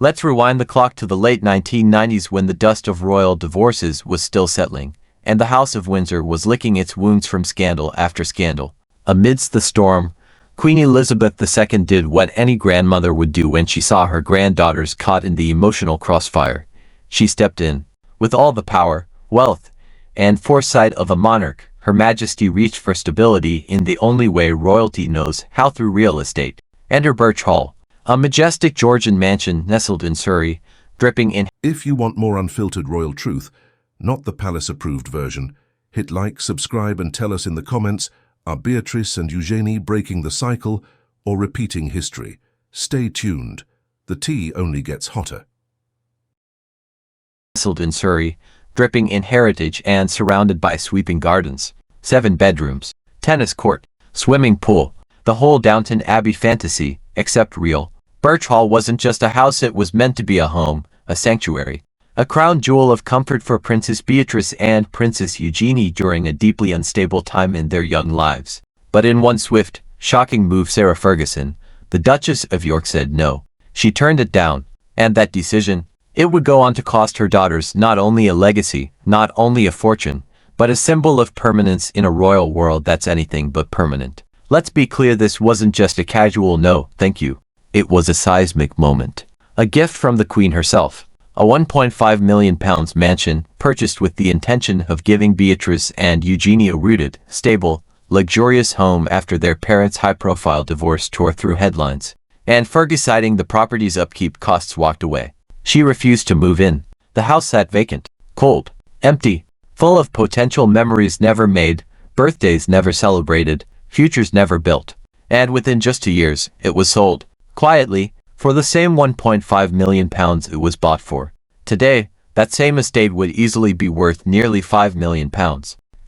Let's rewind the clock to the late 1990s when the dust of royal divorces was still settling, and the House of Windsor was licking its wounds from scandal after scandal. Amidst the storm, Queen Elizabeth II did what any grandmother would do when she saw her granddaughters caught in the emotional crossfire. She stepped in. With all the power, wealth, and foresight of a monarch, Her Majesty reached for stability in the only way royalty knows how, through real estate. Enter Birch Hall, a majestic Georgian mansion nestled in Surrey, dripping in. If you want more unfiltered royal truth, not the palace-approved version, hit like, subscribe and tell us in the comments, are Beatrice and Eugenie breaking the cycle or repeating history? Stay tuned. The tea only gets hotter. Nestled in Surrey, dripping in heritage and surrounded by sweeping gardens, 7 bedrooms, tennis court, swimming pool, the whole Downton Abbey fantasy, except real. Birch Hall wasn't just a house, it was meant to be a home, a sanctuary, a crown jewel of comfort for Princess Beatrice and Princess Eugenie during a deeply unstable time in their young lives. But in one swift, shocking move, Sarah Ferguson, the Duchess of York, said no. She turned it down, and that decision, it would go on to cost her daughters not only a legacy, not only a fortune, but a symbol of permanence in a royal world that's anything but permanent. Let's be clear, this wasn't just a casual no, thank you. It was a seismic moment. A gift from the Queen herself. A £1.5 million mansion purchased with the intention of giving Beatrice and Eugenie a rooted, stable, luxurious home after their parents' high-profile divorce tore through headlines. And Fergie, citing the property's upkeep costs, walked away. She refused to move in. The house sat vacant, cold, empty, full of potential memories never made, birthdays never celebrated, futures never built. And within just 2 years, it was sold, quietly, for the same £1.5 million it was bought for. Today, that same estate would easily be worth nearly £5 million.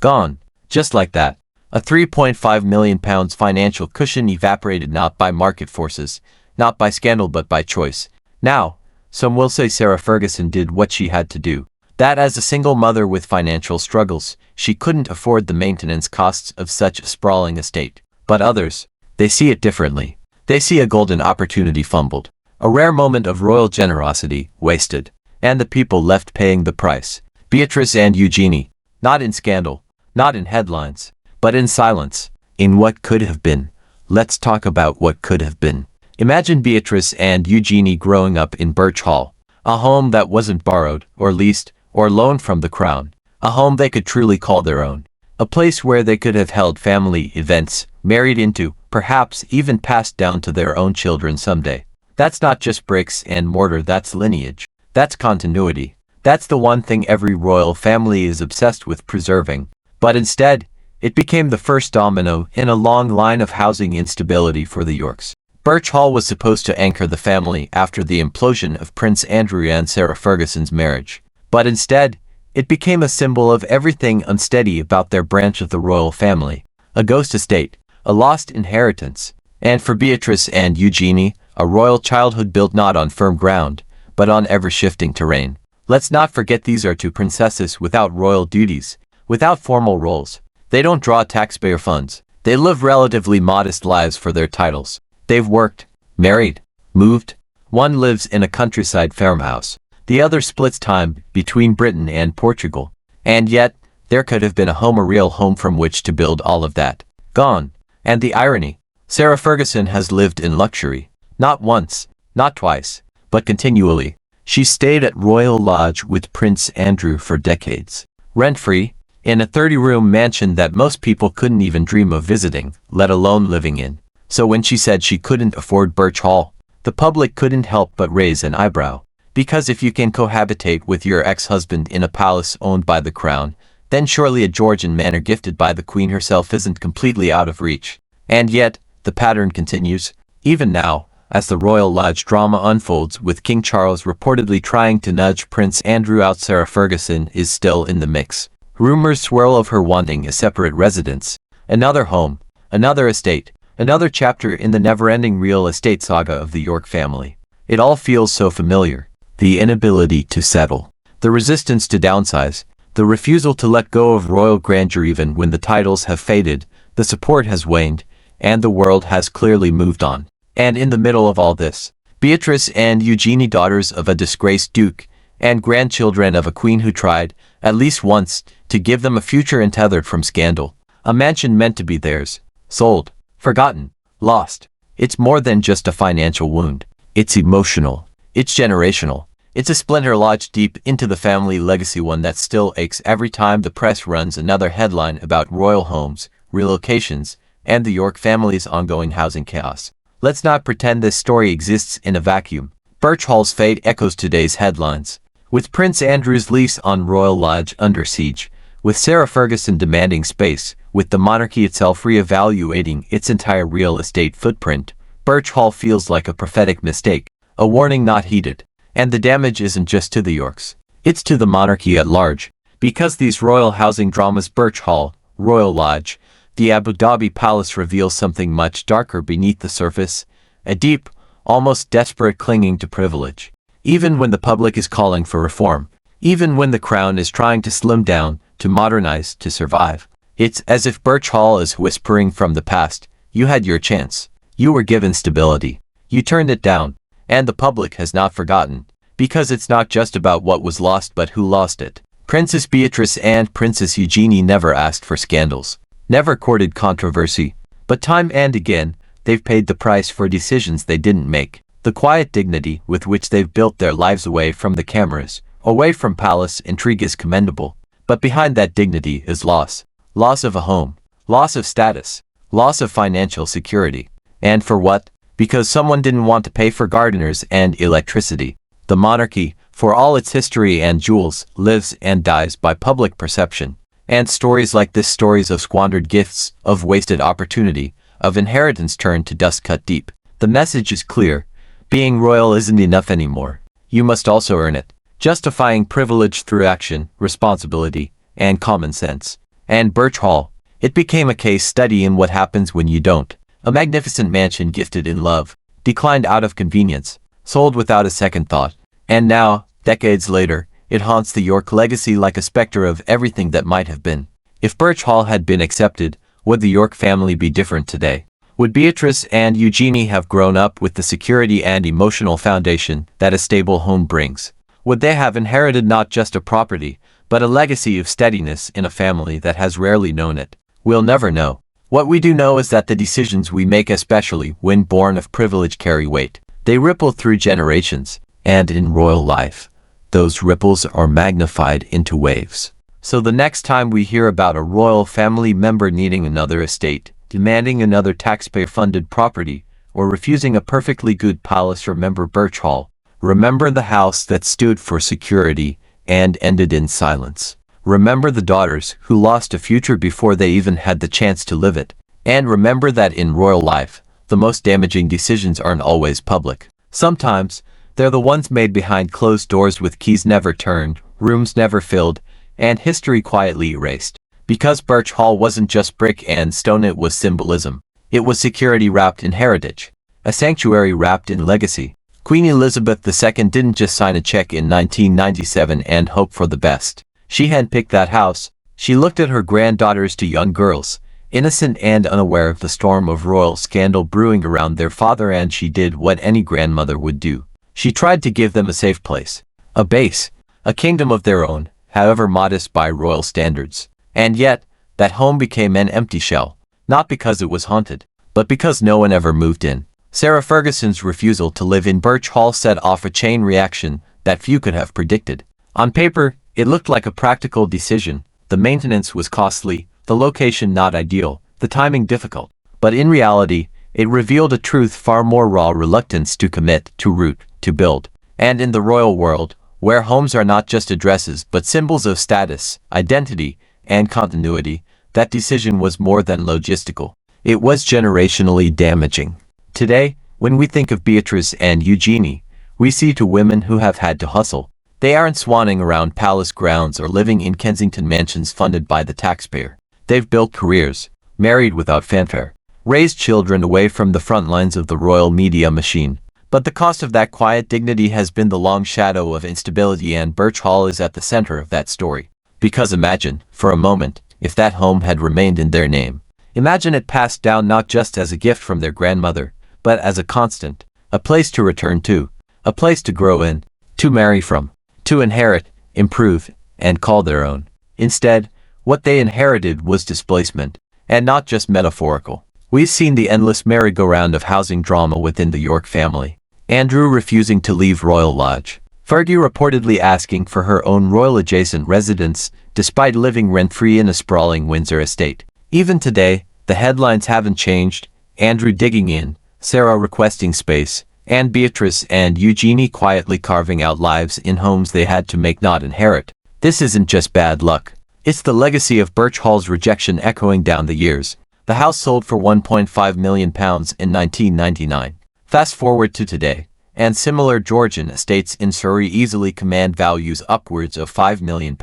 Gone, just like that. A £3.5 million financial cushion evaporated, not by market forces, not by scandal, but by choice. Now, some will say Sarah Ferguson did what she had to do. That as a single mother with financial struggles, she couldn't afford the maintenance costs of such a sprawling estate. But others, they see it differently. They see a golden opportunity fumbled, a rare moment of royal generosity wasted, and the people left paying the price. Beatrice and Eugenie, not in scandal, not in headlines, but in silence, in what could have been. Let's talk about what could have been. Imagine Beatrice and Eugenie growing up in Birch Hall, a home that wasn't borrowed, or leased, or loaned from the crown, a home they could truly call their own, a place where they could have held family events, married into, perhaps even passed down to their own children someday. That's not just bricks and mortar, that's lineage, that's continuity, that's the one thing every royal family is obsessed with preserving. But instead, it became the first domino in a long line of housing instability for the Yorks. Birch Hall was supposed to anchor the family after the implosion of Prince Andrew and Sarah Ferguson's marriage. But instead, it became a symbol of everything unsteady about their branch of the royal family. A ghost estate, a lost inheritance, and for Beatrice and Eugenie, a royal childhood built not on firm ground, but on ever-shifting terrain. Let's not forget, these are 2 princesses without royal duties, without formal roles. They don't draw taxpayer funds. They live relatively modest lives for their titles. They've worked, married, moved. One lives in a countryside farmhouse. The other splits time between Britain and Portugal. And yet, there could have been a home, a real home from which to build all of that. Gone. And the irony, Sarah Ferguson has lived in luxury. Not once, not twice, but continually. She stayed at Royal Lodge with Prince Andrew for decades. Rent-free, in a 30-room mansion that most people couldn't even dream of visiting, let alone living in. So when she said she couldn't afford Birch Hall, the public couldn't help but raise an eyebrow. Because if you can cohabitate with your ex-husband in a palace owned by the crown, then surely a Georgian manor gifted by the Queen herself isn't completely out of reach. And yet, the pattern continues, even now, as the Royal Lodge drama unfolds, with King Charles reportedly trying to nudge Prince Andrew out. Sarah Ferguson is still in the mix. Rumors swirl of her wanting a separate residence, another home, another estate, another chapter in the never-ending real estate saga of the York family. It all feels so familiar. The inability to settle, the resistance to downsize, the refusal to let go of royal grandeur even when the titles have faded, the support has waned, and the world has clearly moved on. And in the middle of all this, Beatrice and Eugenie, daughters of a disgraced duke, and grandchildren of a queen who tried, at least once, to give them a future untethered from scandal. A mansion meant to be theirs, sold, forgotten, lost. It's more than just a financial wound. It's emotional. It's generational. It's a splinter lodged deep into the family legacy, one that still aches every time the press runs another headline about royal homes, relocations, and the York family's ongoing housing chaos. Let's not pretend this story exists in a vacuum. Birch Hall's fate echoes today's headlines. With Prince Andrew's lease on Royal Lodge under siege, with Sarah Ferguson demanding space, with the monarchy itself re-evaluating its entire real estate footprint, Birch Hall feels like a prophetic mistake, a warning not heeded. And the damage isn't just to the Yorks. It's to the monarchy at large. Because these royal housing dramas, Birch Hall, Royal Lodge, the Abu Dhabi Palace, reveals something much darker beneath the surface, a deep, almost desperate clinging to privilege. Even when the public is calling for reform, even when the crown is trying to slim down, to modernize, to survive, it's as if Birch Hall is whispering from the past, you had your chance. You were given stability. You turned it down. And the public has not forgotten, because it's not just about what was lost but who lost it. Princess Beatrice and Princess Eugenie never asked for scandals, never courted controversy, but time and again, they've paid the price for decisions they didn't make. The quiet dignity with which they've built their lives away from the cameras, away from palace intrigue, is commendable. But behind that dignity is loss. Loss of a home, loss of status, loss of financial security. And for what? Because someone didn't want to pay for gardeners and electricity. The monarchy, for all its history and jewels, lives and dies by public perception. And stories like this, stories of squandered gifts, of wasted opportunity, of inheritance turned to dust cut deep. The message is clear. Being royal isn't enough anymore. You must also earn it. Justifying privilege through action, responsibility, and common sense. And Birch Hall, it became a case study in what happens when you don't. A magnificent mansion gifted in love, declined out of convenience, sold without a second thought. And now, decades later, it haunts the York legacy like a specter of everything that might have been. If Birch Hall had been accepted, would the York family be different today? Would Beatrice and Eugenie have grown up with the security and emotional foundation that a stable home brings? Would they have inherited not just a property, but a legacy of steadiness in a family that has rarely known it? We'll never know. What we do know is that the decisions we make, especially when born of privilege, carry weight. They ripple through generations, and in royal life, those ripples are magnified into waves. So the next time we hear about a royal family member needing another estate, demanding another taxpayer-funded property, or refusing a perfectly good palace, remember Birch Hall. Remember the house that stood for security and ended in silence. Remember the daughters who lost a future before they even had the chance to live it. And remember that in royal life, the most damaging decisions aren't always public. Sometimes, they're the ones made behind closed doors, with keys never turned, rooms never filled, and history quietly erased. Because Birch Hall wasn't just brick and stone, it was symbolism. It was security wrapped in heritage. A sanctuary wrapped in legacy. Queen Elizabeth II didn't just sign a check in 1997 and hope for the best. She handpicked that house. She looked at her granddaughters, two young girls, innocent and unaware of the storm of royal scandal brewing around their father, and she did what any grandmother would do. She tried to give them a safe place, a base, a kingdom of their own, however modest by royal standards. And yet, that home became an empty shell, not because it was haunted, but because no one ever moved in. Sarah Ferguson's refusal to live in Birch Hall set off a chain reaction that few could have predicted. On paper, it looked like a practical decision. The maintenance was costly, the location not ideal, the timing difficult. But in reality, it revealed a truth far more raw: reluctance to commit, to root, to build. And in the royal world, where homes are not just addresses but symbols of status, identity, and continuity, that decision was more than logistical. It was generationally damaging. Today, when we think of Beatrice and Eugenie, we see two women who have had to hustle. They aren't swanning around palace grounds or living in Kensington mansions funded by the taxpayer. They've built careers, married without fanfare, raised children away from the front lines of the royal media machine. But the cost of that quiet dignity has been the long shadow of instability, and Birch Hall is at the center of that story. Because imagine, for a moment, if that home had remained in their name. Imagine it passed down not just as a gift from their grandmother, but as a constant, a place to return to, a place to grow in, to marry from, to inherit, improve, and call their own. Instead, what they inherited was displacement, and not just metaphorical. We've seen the endless merry-go-round of housing drama within the York family. Andrew refusing to leave Royal Lodge. Fergie reportedly asking for her own royal-adjacent residence, despite living rent-free in a sprawling Windsor estate. Even today, the headlines haven't changed. Andrew digging in, Sarah requesting space, and Beatrice and Eugenie quietly carving out lives in homes they had to make not inherit. This isn't just bad luck. It's the legacy of Birch Hall's rejection echoing down the years. The house sold for £1.5 million in 1999. Fast forward to today, and similar Georgian estates in Surrey easily command values upwards of £5 million.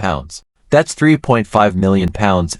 That's £3.5 million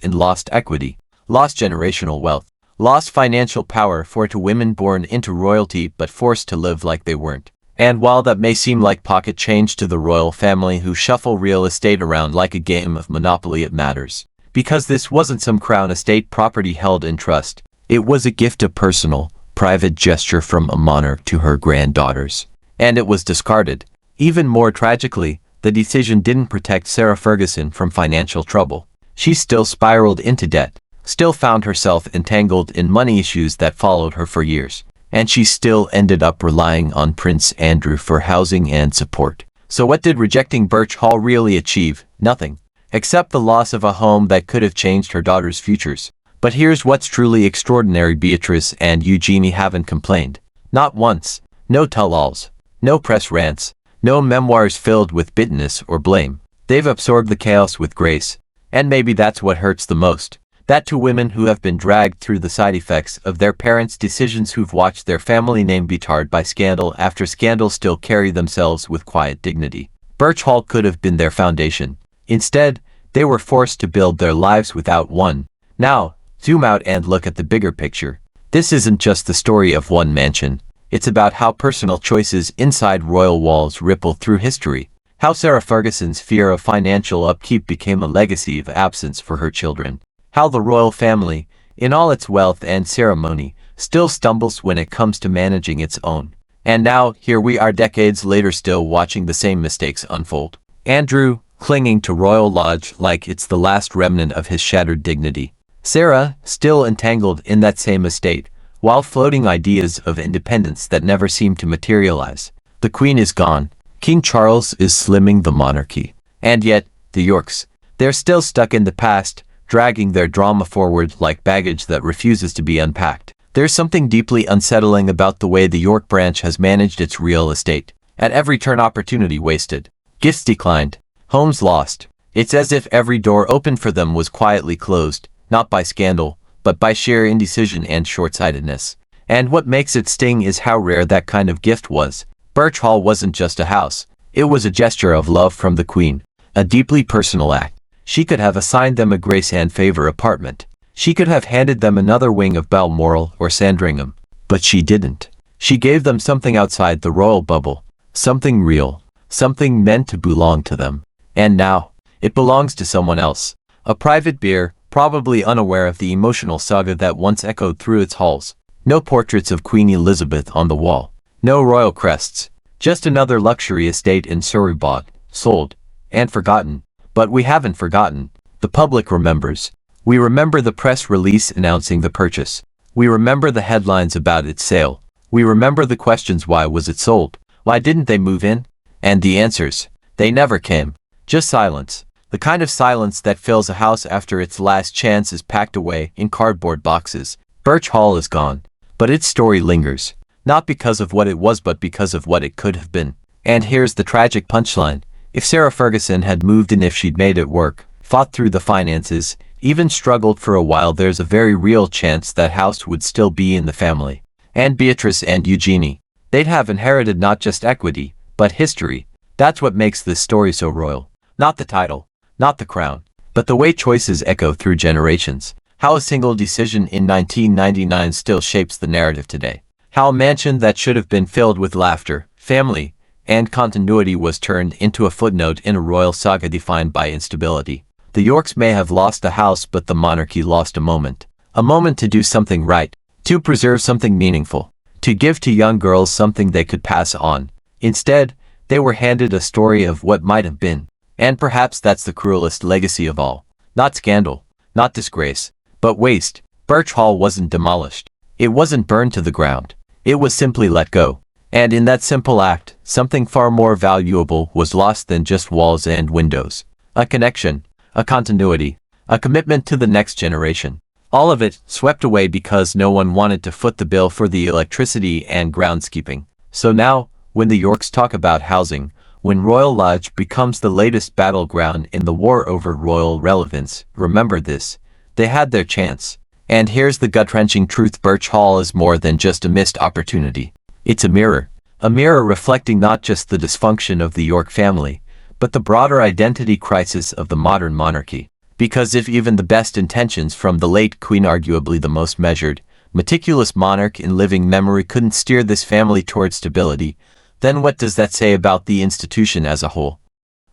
in lost equity, lost generational wealth, lost financial power for two women born into royalty but forced to live like they weren't. And while that may seem like pocket change to the royal family who shuffle real estate around like a game of Monopoly, it matters. Because this wasn't some crown estate property held in trust. It was a gift of personal, private gesture from a monarch to her granddaughters. And it was discarded. Even more tragically, the decision didn't protect Sarah Ferguson from financial trouble. She still spiraled into debt, still found herself entangled in money issues that followed her for years. And she still ended up relying on Prince Andrew for housing and support. So what did rejecting Birch Hall really achieve? Nothing. Except the loss of a home that could have changed her daughter's futures. But here's what's truly extraordinary: Beatrice and Eugenie haven't complained. Not once. No tell-alls. No press rants. No memoirs filled with bitterness or blame. They've absorbed the chaos with grace. And maybe that's what hurts the most. That two women who have been dragged through the side effects of their parents' decisions, who've watched their family name be tarred by scandal after scandal, still carry themselves with quiet dignity. Birch Hall could have been their foundation. Instead, they were forced to build their lives without one. Now, zoom out and look at the bigger picture. This isn't just the story of one mansion. It's about how personal choices inside royal walls ripple through history. How Sarah Ferguson's fear of financial upkeep became a legacy of absence for her children. How the royal family, in all its wealth and ceremony, still stumbles when it comes to managing its own. And now, here we are decades later, still watching the same mistakes unfold. Andrew, clinging to Royal Lodge like it's the last remnant of his shattered dignity. Sarah, still entangled in that same estate, while floating ideas of independence that never seem to materialize. The Queen is gone. King Charles is slimming the monarchy. And yet, the Yorks, they're still stuck in the past, dragging their drama forward like baggage that refuses to be unpacked. There's something deeply unsettling about the way the York branch has managed its real estate. At every turn, opportunity wasted. Gifts declined. Homes lost. It's as if every door opened for them was quietly closed, not by scandal, but by sheer indecision and short-sightedness. And what makes it sting is how rare that kind of gift was. Birch Hall wasn't just a house. It was a gesture of love from the Queen. A deeply personal act. She could have assigned them a grace and favor apartment. She could have handed them another wing of Balmoral or Sandringham. But she didn't. She gave them something outside the royal bubble. Something real. Something meant to belong to them. And now, it belongs to someone else. A private beer, probably unaware of the emotional saga that once echoed through its halls. No portraits of Queen Elizabeth on the wall. No royal crests. Just another luxury estate in Surrey, bought, sold, and forgotten. But we haven't forgotten. The public remembers. We remember the press release announcing the purchase. We remember the headlines about its sale. We remember the questions: why was it sold? Why didn't they move in? And the answers. They never came. Just silence. The kind of silence that fills a house after its last chance is packed away in cardboard boxes. Birch Hall is gone. But its story lingers. Not because of what it was, but because of what it could have been. And here's the tragic punchline. If Sarah Ferguson had moved in, if she'd made it work, fought through the finances, even struggled for a while, there's a very real chance that house would still be in the family. And Beatrice and Eugenie, they'd have inherited not just equity, but history. That's what makes this story so royal. Not the title, not the crown, but the way choices echo through generations. How a single decision in 1999 still shapes the narrative today. How a mansion that should have been filled with laughter, family, and continuity was turned into a footnote in a royal saga defined by instability. The Yorks may have lost a house, but the monarchy lost a moment. A moment to do something right, to preserve something meaningful, to give to young girls something they could pass on. Instead, they were handed a story of what might have been. And perhaps that's the cruelest legacy of all. Not scandal, not disgrace, but waste. Birch Hall wasn't demolished. It wasn't burned to the ground. It was simply let go. And in that simple act, something far more valuable was lost than just walls and windows. A connection, a continuity, a commitment to the next generation. All of it swept away because no one wanted to foot the bill for the electricity and groundskeeping. So now, when the Yorks talk about housing, when Royal Lodge becomes the latest battleground in the war over royal relevance, remember this. They had their chance. And here's the gut-wrenching truth: Birch Hall is more than just a missed opportunity. It's a mirror reflecting not just the dysfunction of the York family, but the broader identity crisis of the modern monarchy. Because if even the best intentions from the late Queen, arguably the most measured, meticulous monarch in living memory, couldn't steer this family toward stability, then what does that say about the institution as a whole?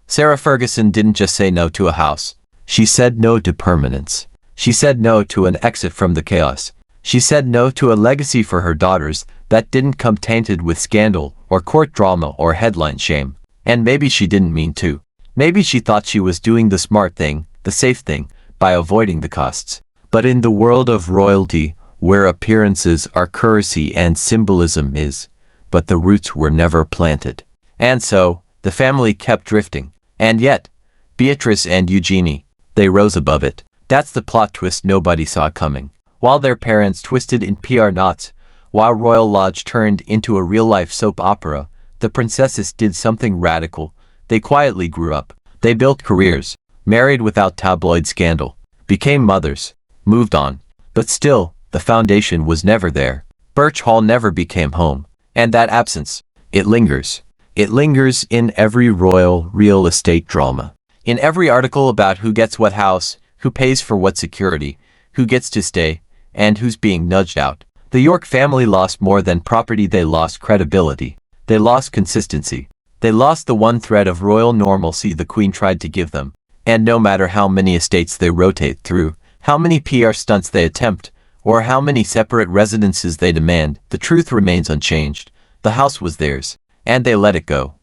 Sarah Ferguson didn't just say no to a house. She said no to permanence. She said no to an exit from the chaos. She said no to a legacy for her daughters that didn't come tainted with scandal or court drama or headline shame. And maybe she didn't mean to. Maybe she thought she was doing the smart thing, the safe thing, by avoiding the costs. But in the world of royalty, where appearances are currency and symbolism is, but the roots were never planted. And so, the family kept drifting. And yet, Beatrice and Eugenie, they rose above it. That's the plot twist nobody saw coming. While their parents twisted in PR knots, while Royal Lodge turned into a real-life soap opera, the princesses did something radical. They quietly grew up. They built careers, married without tabloid scandal, became mothers, moved on. But still, the foundation was never there. Birch Hall never became home. And that absence, it lingers. It lingers in every royal real estate drama. In every article about who gets what house, who pays for what security, who gets to stay, and who's being nudged out. The York family lost more than property. They lost credibility. They lost consistency. They lost the one thread of royal normalcy the Queen tried to give them. And no matter how many estates they rotate through, how many PR stunts they attempt, or how many separate residences they demand, the truth remains unchanged. The house was theirs, and they let it go.